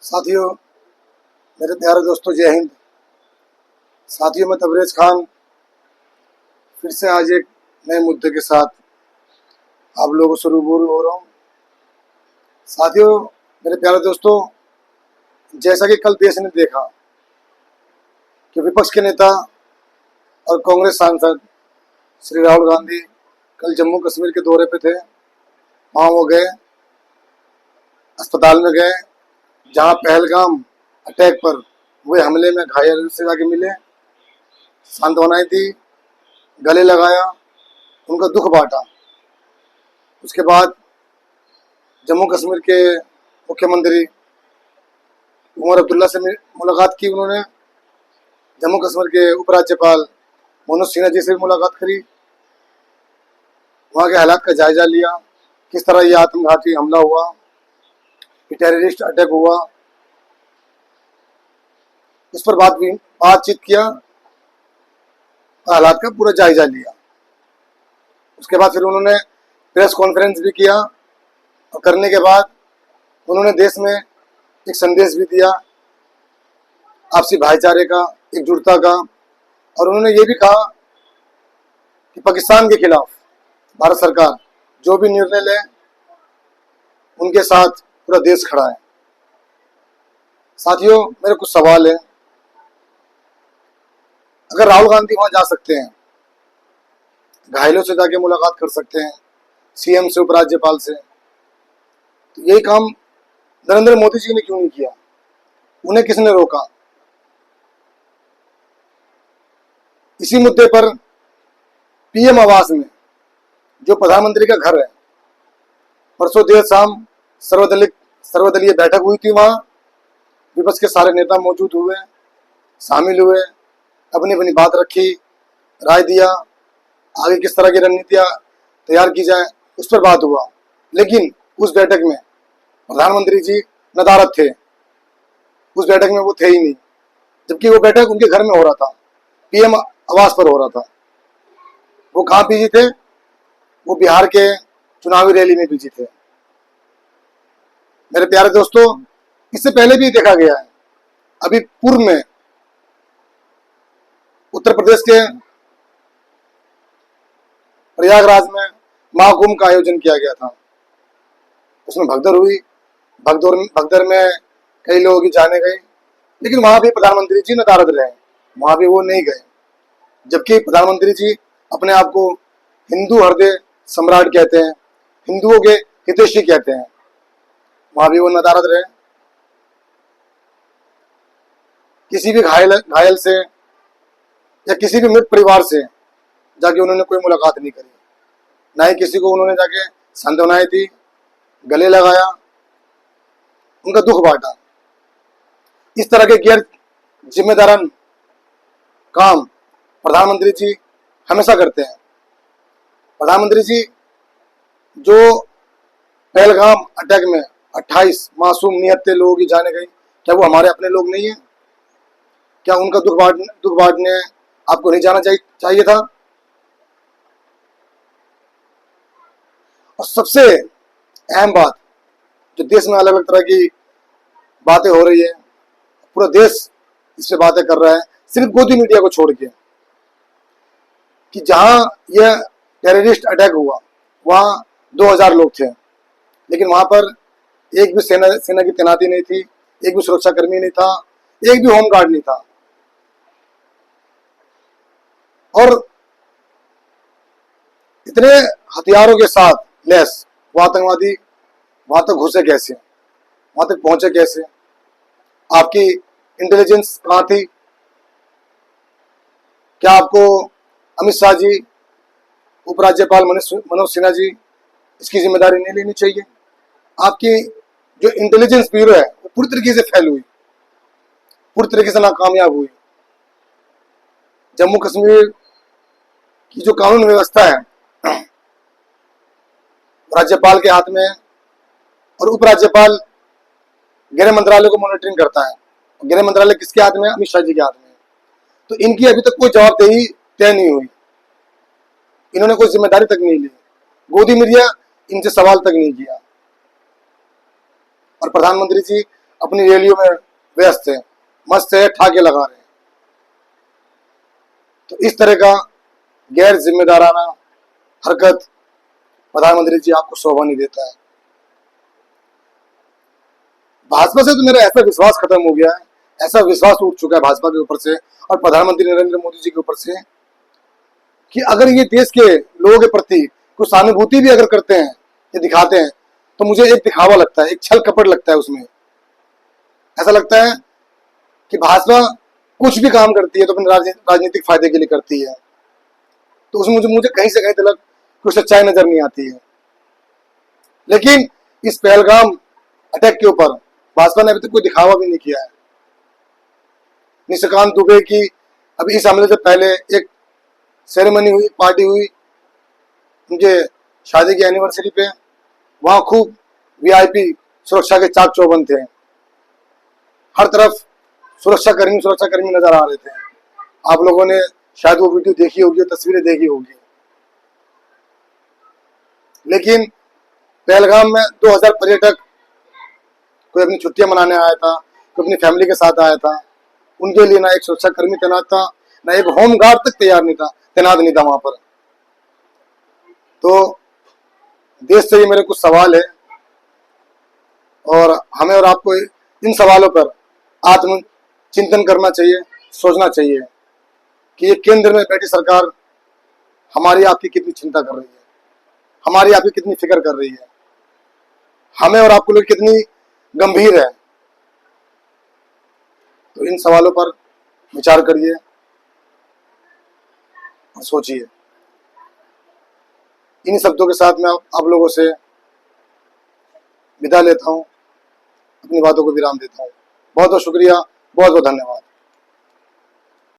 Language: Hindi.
साथियों, मेरे प्यारे दोस्तों, जय हिंद। साथियों, मैं तबरेज खान फिर से आज एक नए मुद्दे के साथ आप लोगों से रूबरू हो रहा हूँ। साथियों, मेरे प्यारे दोस्तों, जैसा कि कल देश ने देखा कि विपक्ष के नेता और कांग्रेस सांसद श्री राहुल गांधी कल जम्मू कश्मीर के दौरे पे थे। वहाँ वो गए, अस्पताल में गए, जहाँ पहलगाम अटैक पर हुए हमले में घायल से जाके मिले, सांत्वनाएं दी, गले लगाया, उनका दुख बांटा। उसके बाद जम्मू कश्मीर के मुख्यमंत्री उमर अब्दुल्ला से मुलाकात की उन्होंने। जम्मू कश्मीर के उपराज्यपाल मनोज सिन्हा जी से भी मुलाकात करी, वहाँ के हालात का जायजा लिया, किस तरह ये आत्मघाती हमला हुआ, ये टेररिस्ट अटैक हुआ, उस पर बातचीत किया और हालात का पूरा जायजा लिया। उसके बाद फिर उन्होंने प्रेस कॉन्फ्रेंस भी किया और करने के बाद उन्होंने देश में एक संदेश भी दिया आपसी भाईचारे का, एकजुटता का। और उन्होंने ये भी कहा कि पाकिस्तान के खिलाफ भारत सरकार जो भी निर्णय ले, उनके साथ पूरा देश खड़ा है। साथियों, मेरे कुछ सवाल है। अगर राहुल गांधी वहां जा सकते हैं, घायलों से जाके मुलाकात कर सकते हैं, सीएम से, उपराज्यपाल से, तो यही काम नरेंद्र मोदी जी ने क्यों नहीं किया? उन्हें किसने रोका? इसी मुद्दे पर पीएम आवास में, जो प्रधानमंत्री का घर है, परसों देर शाम सर्वदलीय बैठक हुई थी। वहां विपक्ष के सारे नेता मौजूद हुए, शामिल हुए, अपनी अपनी बात रखी, राय दिया, आगे किस तरह की रणनीतियां तैयार की जाए, उस पर बात हुआ। लेकिन उस बैठक में प्रधानमंत्री जी नदारद थे, उस बैठक में वो थे ही नहीं, जबकि वो बैठक उनके घर में हो रहा था, पीएम आवास पर हो रहा था। वो कहाँ बिजी थे? वो बिहार के चुनावी रैली में बिजी थे। मेरे प्यारे दोस्तों, इससे पहले भी देखा गया है। अभी पूर्व में उत्तर प्रदेश के प्रयागराज में महाकुंभ का आयोजन किया गया था। उसमें भगदड़ हुई, भगदड़ में कई लोगों की जाने गई, लेकिन वहां भी प्रधानमंत्री जी नदारद रहे, वहां भी वो नहीं गए। जबकि प्रधानमंत्री जी अपने आप को हिंदू हृदय सम्राट कहते हैं, हिंदुओं के हितैषी कहते हैं, वहां भी वो नदारद रहे। किसी भी घायल से या किसी भी मृत परिवार से जाके उन्होंने कोई मुलाकात नहीं करी, ना ही किसी को उन्होंने जाके सांत्वनाएं दी, गले लगाया, उनका दुख बांटा। इस तरह के गैर जिम्मेदारान काम प्रधानमंत्री जी हमेशा करते हैं। प्रधानमंत्री जी जो पहलगाम अटैक में 28 मासूम निहत्थे लोगों की जाने गई, क्या वो हमारे अपने लोग नहीं है? क्या उनका दुख बांटने आपको नहीं जाना चाहिए था? और सबसे अहम बात, जो देश में अलग अलग तरह की बातें हो रही है, पूरा देश इस पे बातें कर रहा है, सिर्फ गोदी मीडिया को छोड़ के, कि जहां यह टेररिस्ट अटैक हुआ वहां 2000 लोग थे, लेकिन वहां पर एक भी सेना की तैनाती नहीं थी, एक भी सुरक्षाकर्मी नहीं था, एक भी होमगार्ड नहीं था। और इतने हथियारों के साथ लैस वो आतंकवादी वहां तक घुसे कैसे, वहां तक पहुंचे कैसे? आपकी इंटेलिजेंस कहां थी? क्या आपको अमित शाह जी, उपराज्यपाल मनोज सिन्हा जी, इसकी जिम्मेदारी नहीं लेनी चाहिए? आपकी जो इंटेलिजेंस ब्यूरो है वो पूरी तरीके से फेल हुई, पूरी तरीके से नाकामयाब हुई। जम्मू कश्मीर की जो कानून व्यवस्था है राज्यपाल के हाथ में है, और उपराज्यपाल गृह मंत्रालय को मॉनिटरिंग करता है। गृह मंत्रालय किसके हाथ में है? अमित शाह जी के हाथ में है। तो इनकी अभी तक कोई जवाबदेही तय नहीं हुई, इन्होंने कोई जिम्मेदारी तक नहीं ली, गोदी मीडिया इनसे सवाल तक नहीं किया। और प्रधानमंत्री जी अपनी रैलियों में व्यस्त है, मस्त है, ठाके लगा रहे हैं। तो इस तरह का गैर जिम्मेदाराना हरकत प्रधानमंत्री जी आपको शोभा नहीं देता है। भाजपा से तो मेरा ऐसा विश्वास खत्म हो गया है, ऐसा विश्वास उठ चुका है भाजपा के ऊपर से और प्रधानमंत्री नरेंद्र मोदी जी के ऊपर से कि अगर ये देश के लोगों के प्रति कुछ सहानुभूति भी अगर करते हैं या दिखाते हैं तो मुझे एक दिखावा लगता है, एक छल कपट लगता है उसमें। ऐसा लगता है कि भाजपा कुछ भी काम करती है तो अपने राजनीतिक फायदे के लिए करती है। तो उसमें मुझे कहीं से कहीं तक कुछ सच्चाई नजर नहीं आती है। लेकिन इस पहलगाम अटैक के ऊपर भाजपा ने अभी तक कोई दिखावा भी नहीं किया है। निशिकांत दुबे की अभी इस हमले से पहले एक सेरेमनी हुई, पार्टी हुई उनके शादी की एनिवर्सरी पे, वहां खूब वीआईपी सुरक्षा के चाक चौबंद थे, हर तरफ सुरक्षाकर्मी नजर आ रहे थे। आप लोगों ने शायद वो वीडियो देखी होगी, तस्वीरें देखी होगी। लेकिन पहलगाम में 2000 पर्यटक, कोई अपनी छुट्टियां मनाने आया था, कोई अपनी फैमिली के साथ आया था, उनके लिए ना एक सुरक्षाकर्मी तैनात था, ना एक होम गार्ड तक तैनात नहीं था वहां पर। तो देश से ये मेरे कुछ सवाल है और हमें और आपको इन सवालों पर आत्म चिंतन करना चाहिए, सोचना चाहिए कि ये केंद्र में बैठी सरकार हमारी आपकी कितनी चिंता कर रही है, हमारी आपकी कितनी फिक्र कर रही है, हमें और आपको लेकर कितनी गंभीर है। तो इन सवालों पर विचार करिए और सोचिए। इन शब्दों के साथ मैं आप लोगों से विदा लेता हूं, अपनी बातों को विराम देता हूं। बहुत बहुत शुक्रिया, बहुत बहुत धन्यवाद।